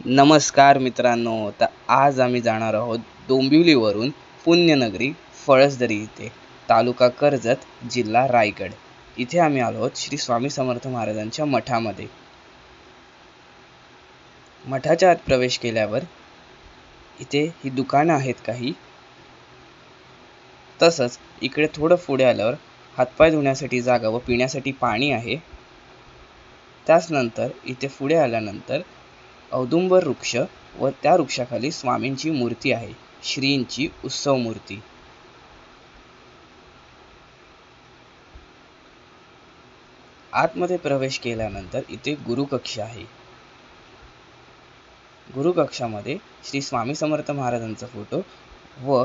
नमस्कार मित्रांनो, तर आज आम्ही जाणार आहोत डोंबिवलीवरून पुण्यनगरी फळसदरी इथे, तालुका कर्जत, जिल्हा रायगड. इथे आम्ही आलो आहोत श्री स्वामी समर्थ महाराजांच्या मठामध्ये. मठाच्या आत प्रवेश केल्यावर इथे ही दुकानं आहेत काही. तसंच इकडे थोडं पुढे आल्यावर हातपाय धुण्यासाठी जागा व पिण्यासाठी पाणी आहे. त्याचनंतर इथे पुढे आल्यानंतर औदुंबर वृक्ष व त्या वृक्षाखाली स्वामींची मूर्ती आहे, श्रींची उत्सव मूर्ती. आतमध्ये प्रवेश केल्यानंतर इथे गुरुकक्ष आहे. गुरुकक्षामध्ये श्री स्वामी समर्थ महाराजांचा फोटो व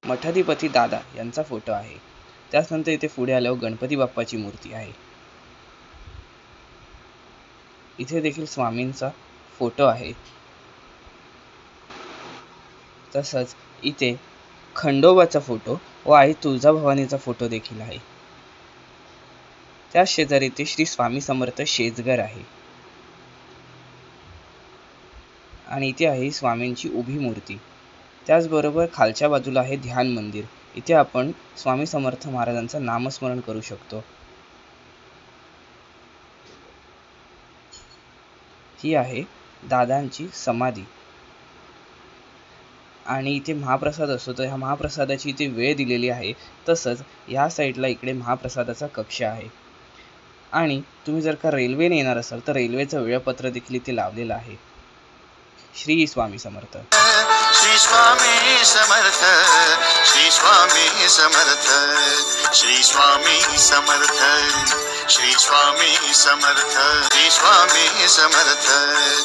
मठाधिपती दादा यांचा फोटो आहे. त्यानंतर इथे पुढे आल्यावर गणपती बाप्पाची मूर्ती आहे. इथे देखील स्वामींचा फोटो आहे. तसंच इथे खंडोबाचा फोटो व आई तुळजाभवानीचा फोटो देखील आहे. त्या शेजारी इथे श्री स्वामी समर्थ शेजघर आहे आणि इथे आहे स्वामींची उभी मूर्ती. त्याचबरोबर खालच्या बाजूला आहे ध्यान मंदिर. इथे आपण स्वामी समर्थ महाराजांचं नामस्मरण करू शकतो. ही आहे दादांची समाधी आणि इथे महाप्रसाद असतो, तर ह्या महाप्रसादाची इथे वेळ दिलेली आहे. तसंच या साईडला इकडे महाप्रसादाचा कक्ष आहे आणि तुम्ही जर का रेल्वेने येणार असाल तर रेल्वेचं वेळापत्र देखील इथे लावलेलं आहे. श्री स्वामी समर्थ. श्री स्वामी समर्थ. श्री स्वामी समर्थ. श्री स्वामी समर्थ. श्री स्वामी समर्थ. श्री स्वामी समर्थ.